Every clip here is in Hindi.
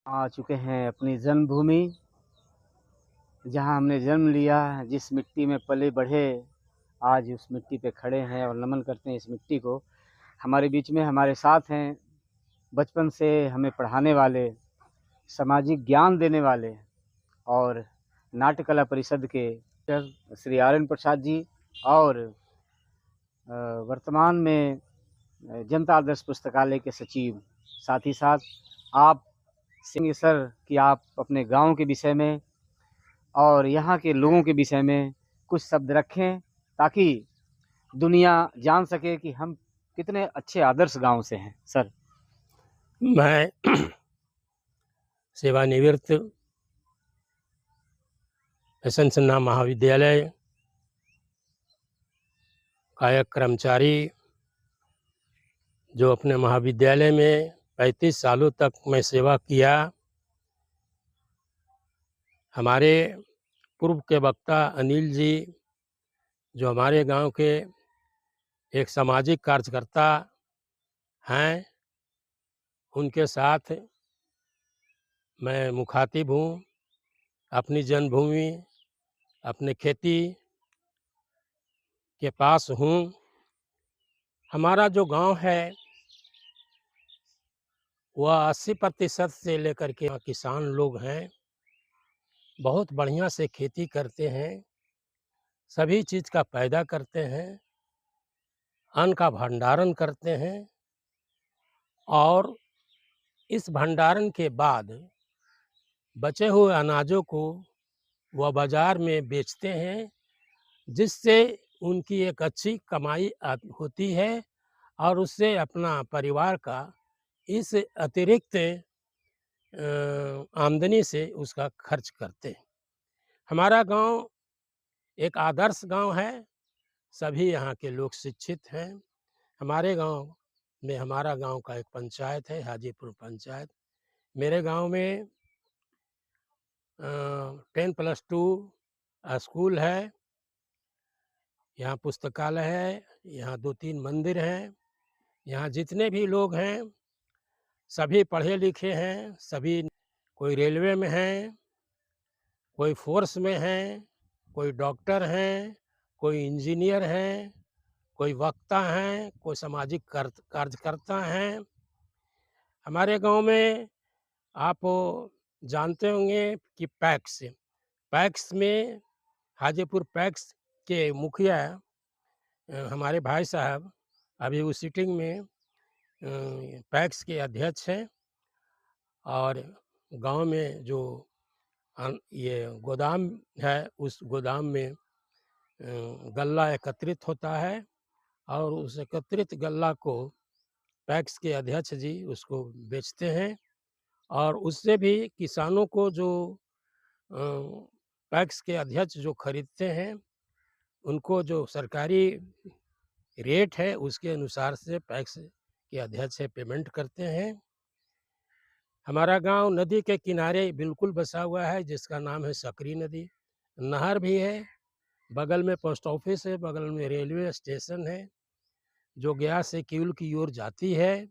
आ चुके हैं अपनी जन्मभूमि, जहाँ हमने जन्म लिया, जिस मिट्टी में पले बढ़े, आज उस मिट्टी पे खड़े हैं और नमन करते हैं इस मिट्टी को। हमारे बीच में हमारे साथ हैं बचपन से हमें पढ़ाने वाले, सामाजिक ज्ञान देने वाले और नाट्य कला परिषद के श्री आर्यन प्रसाद जी और वर्तमान में जनता आदर्श पुस्तकालय के सचिव। साथ ही साथ आप सिंह सर कि आप अपने गांव के विषय में और यहाँ के लोगों के विषय में कुछ शब्द रखें, ताकि दुनिया जान सके कि हम कितने अच्छे आदर्श गांव से हैं। सर। मैं सेवानिवृत्त यशवंत सिन्हा महाविद्यालय का एक कर्मचारी, जो अपने महाविद्यालय में 35 सालों तक मैं सेवा किया। हमारे पूर्व के वक्ता अनिल जी, जो हमारे गांव के एक सामाजिक कार्यकर्ता हैं, उनके साथ मैं मुखातिब हूँ। अपनी जन्मभूमि, अपने खेती के पास हूँ। हमारा जो गांव है वह 80% से लेकर के किसान लोग हैं। बहुत बढ़िया से खेती करते हैं, सभी चीज़ का पैदा करते हैं, अन्न का भंडारण करते हैं और इस भंडारण के बाद बचे हुए अनाजों को वह बाज़ार में बेचते हैं, जिससे उनकी एक अच्छी कमाई होती है और उससे अपना परिवार का इस अतिरिक्त आमदनी से उसका खर्च करते हैं। हमारा गांव एक आदर्श गांव है, सभी यहाँ के लोग शिक्षित हैं। हमारे गांव में, हमारा गांव का एक पंचायत है, हाजीपुर पंचायत। मेरे गांव में 10+2 स्कूल है, यहाँ पुस्तकालय है, यहाँ 2-3 मंदिर हैं। यहाँ जितने भी लोग हैं सभी पढ़े लिखे हैं, सभी कोई रेलवे में हैं, कोई फोर्स में हैं, कोई डॉक्टर हैं, कोई इंजीनियर हैं, कोई वक्ता हैं, कोई सामाजिक कार्यकर्ता हैं। हमारे गांव में आप जानते होंगे कि पैक्स में हाजीपुर पैक्स के मुखिया हमारे भाई साहब अभी उस सीटिंग में पैक्स के अध्यक्ष हैं। और गांव में जो ये गोदाम है, उस गोदाम में गल्ला एकत्रित होता है और उस एकत्रित गल्ला को पैक्स के अध्यक्ष जी उसको बेचते हैं और उससे भी किसानों को जो पैक्स के अध्यक्ष जो खरीदते हैं, उनको जो सरकारी रेट है उसके अनुसार से पैक्स के अध्यक्ष से पेमेंट करते हैं। हमारा गांव नदी के किनारे बिल्कुल बसा हुआ है, जिसका नाम है सकरी नदी। नहर भी है, बगल में पोस्ट ऑफिस है, बगल में रेलवे स्टेशन है जो गया से किउल की ओर जाती है।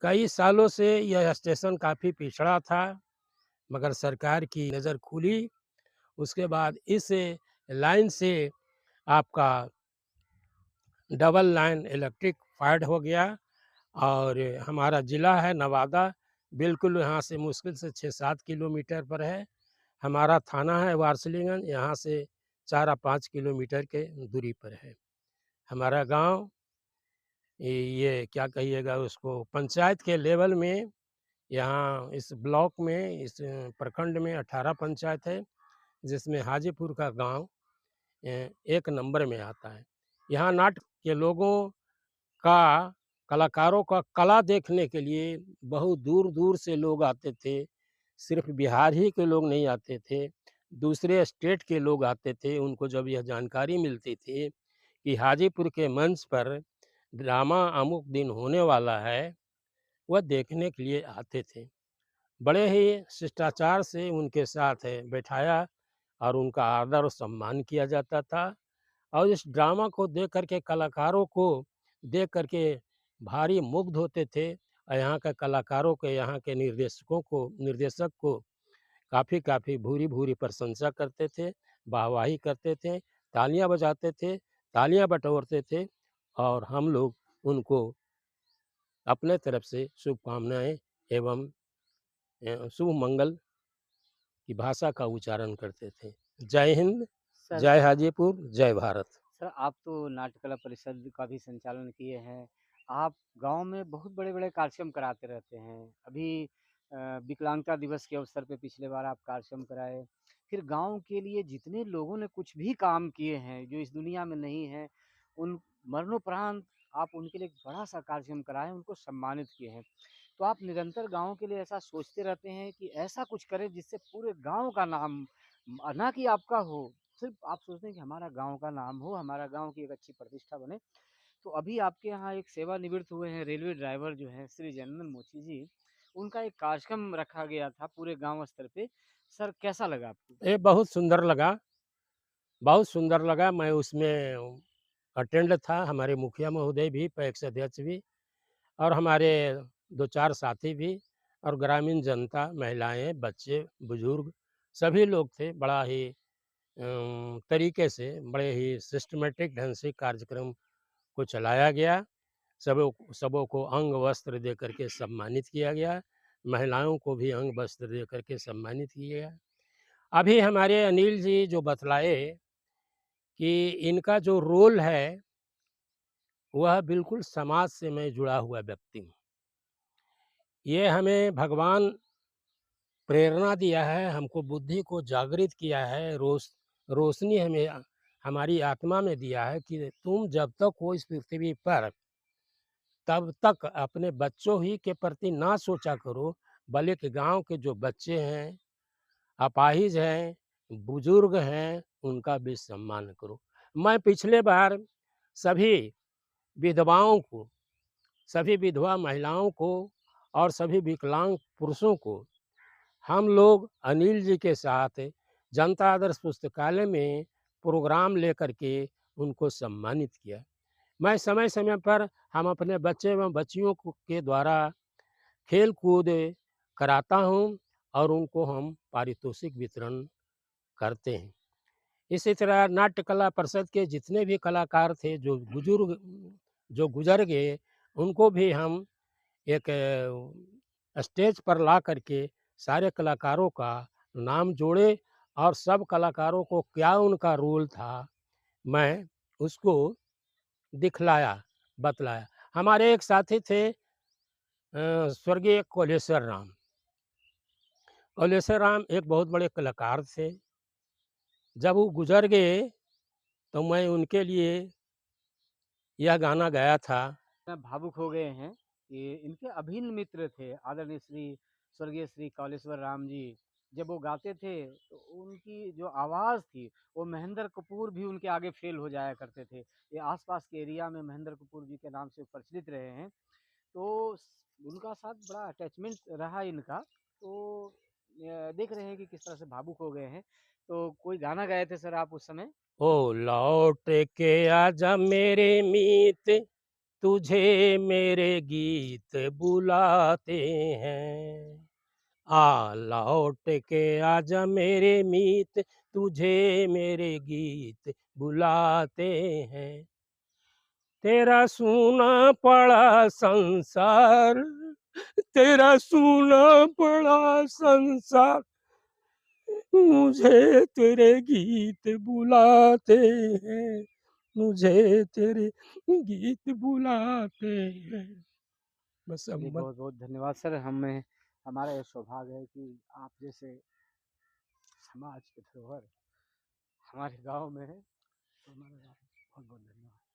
कई सालों से यह स्टेशन काफ़ी पिछड़ा था, मगर सरकार की नज़र खुली, उसके बाद इस लाइन से आपका डबल लाइन इलेक्ट्रिफाइड हो गया और हमारा ज़िला है नवादा, बिल्कुल यहाँ से मुश्किल से 6-7 किलोमीटर पर है। हमारा थाना है वारसिलीगंज, यहाँ से 4 या 5 किलोमीटर के दूरी पर है हमारा गांव। ये क्या कहिएगा उसको, पंचायत के लेवल में यहाँ इस ब्लॉक में, इस प्रखंड में 18 पंचायत है, जिसमें हाजीपुर का गांव 1 नंबर में आता है। यहाँ नाट्य के लोगों का, कलाकारों का कला देखने के लिए बहुत दूर दूर से लोग आते थे। सिर्फ बिहार ही के लोग नहीं आते थे, दूसरे स्टेट के लोग आते थे। उनको जब यह जानकारी मिलती थी कि हाजीपुर के मंच पर ड्रामा अमुक दिन होने वाला है, वह देखने के लिए आते थे। बड़े ही शिष्टाचार से उनके साथ बैठाया और उनका आदर और सम्मान किया जाता था और इस ड्रामा को देख कर के, कलाकारों को देख कर के भारी मुग्ध होते थे यहाँ के कलाकारों के, यहाँ के निर्देशक को काफ़ी भूरी-भूरी प्रशंसा करते थे, वाहवाही करते थे, तालियाँ बजाते थे, तालियाँ बटोरते थे और हम लोग उनको अपने तरफ से शुभकामनाएँ एवं शुभ मंगल की भाषा का उच्चारण करते थे। जय हिंद, सर जय हाजीपुर, जय भारत। सर आप तो नाट्य कला परिषद का भी संचालन किए हैं। आप गाँव में बहुत बड़े-बड़े कार्यक्रम कराते रहते हैं। अभी विकलांगता दिवस के अवसर पे पिछले बार आप कार्यक्रम कराए। फिर गाँव के लिए जितने लोगों ने कुछ भी काम किए हैं, जो इस दुनिया में नहीं हैं, उन मरणोपरांत आप उनके लिए एक बड़ा-सा कार्यक्रम कराए, उनको सम्मानित किए हैं। तो आप निरंतर गाँव के लिए ऐसा सोचते रहते हैं कि ऐसा कुछ करें जिससे पूरे गाँव का नाम ना कि आपका हो, सिर्फ़ आप सोचते हैं कि हमारा गाँव का नाम हो, हमारा गाँव की एक अच्छी प्रतिष्ठा बने। तो अभी आपके यहाँ एक सेवानिवृत्त हुए हैं रेलवे ड्राइवर जो हैं श्री जनरल मोची जी, उनका एक कार्यक्रम रखा गया था पूरे गाँव स्तर पे। सर कैसा लगा आपको? ये बहुत सुंदर लगा। मैं उसमें अटेंड था, हमारे मुखिया महोदय भी, पैक्स अध्यक्ष भी और हमारे 2-4 साथी भी और ग्रामीण जनता, महिलाएँ, बच्चे, बुजुर्ग सभी लोग थे। बड़ा ही तरीके से, बड़े ही सिस्टमैटिक ढंग से कार्यक्रम को चलाया गया। सबों को अंग वस्त्र दे करके सम्मानित किया गया। महिलाओं को भी अंग वस्त्र दे करके सम्मानित किया गया। अभी हमारे अनिल जी जो बतलाए कि इनका जो रोल है, वह बिल्कुल समाज से मैं जुड़ा हुआ व्यक्ति हूँ। ये हमें भगवान प्रेरणा दिया है, हमको बुद्धि को जागृत किया है, रोशनी हमें हमारी आत्मा में दिया है कि तुम जब तक हो इस पृथ्वी पर, तब तक अपने बच्चों ही के प्रति ना सोचा करो, बल्कि गाँव के जो बच्चे हैं, अपाहिज हैं, बुजुर्ग हैं, उनका भी सम्मान करो। मैं पिछले बार सभी विधवाओं को, सभी विधवा महिलाओं को और सभी विकलांग पुरुषों को हम लोग अनिल जी के साथ जनता आदर्श पुस्तकालय में प्रोग्राम लेकर के उनको सम्मानित किया। मैं समय-समय पर हम अपने बच्चे एवं बच्चियों को के द्वारा खेल-कूद कराता हूँ और उनको हम पारितोषिक वितरण करते हैं। इसी तरह नाट्य कला परिषद के जितने भी कलाकार थे जो गुज़र गए, उनको भी हम एक स्टेज पर ला करके सारे कलाकारों का नाम जोड़े और सब कलाकारों को क्या उनका रोल था, मैं उसको दिखलाया, बतलाया। हमारे एक साथी थे स्वर्गीय कोलेश्वर राम। कोलेश्वर राम एक बहुत बड़े कलाकार थे। जब वो गुज़र गए, तो मैं उनके लिए यह गाना गाया था। इतना भावुक हो गए हैं कि इनके अभिन्न मित्र थे आदरणीय श्री स्वर्गीय श्री कौलेश्वर राम जी। जब वो गाते थे तो उनकी जो आवाज़ थी वो महेंद्र कपूर भी उनके आगे फेल हो जाया करते थे। ये आसपास के एरिया में महेंद्र कपूर जी के नाम से प्रचलित रहे हैं। तो उनका साथ बड़ा अटैचमेंट रहा इनका। तो देख रहे हैं कि किस तरह से भावुक हो गए हैं। तो कोई गाना गाए थे सर आप उस समय? ओ लौट के आजा मेरे मीत, तुझे मेरे गीत बुलाते हैं। लौट के आजा मेरे मीत, तुझे मेरे गीत बुलाते हैं। तेरा सूना पड़ा संसार, तेरा सूना पड़ा संसार, मुझे तेरे गीत बुलाते हैं, मुझे तेरे गीत बुलाते हैं। बस अब चलिए मत बहुत-बहुत धन्यवाद सर। हमें हमारा ये सौभाग्य है कि आप जैसे समाज के धरोहर हमारे गाँव में है। तो हमारा बहुत-बहुत धन्यवाद।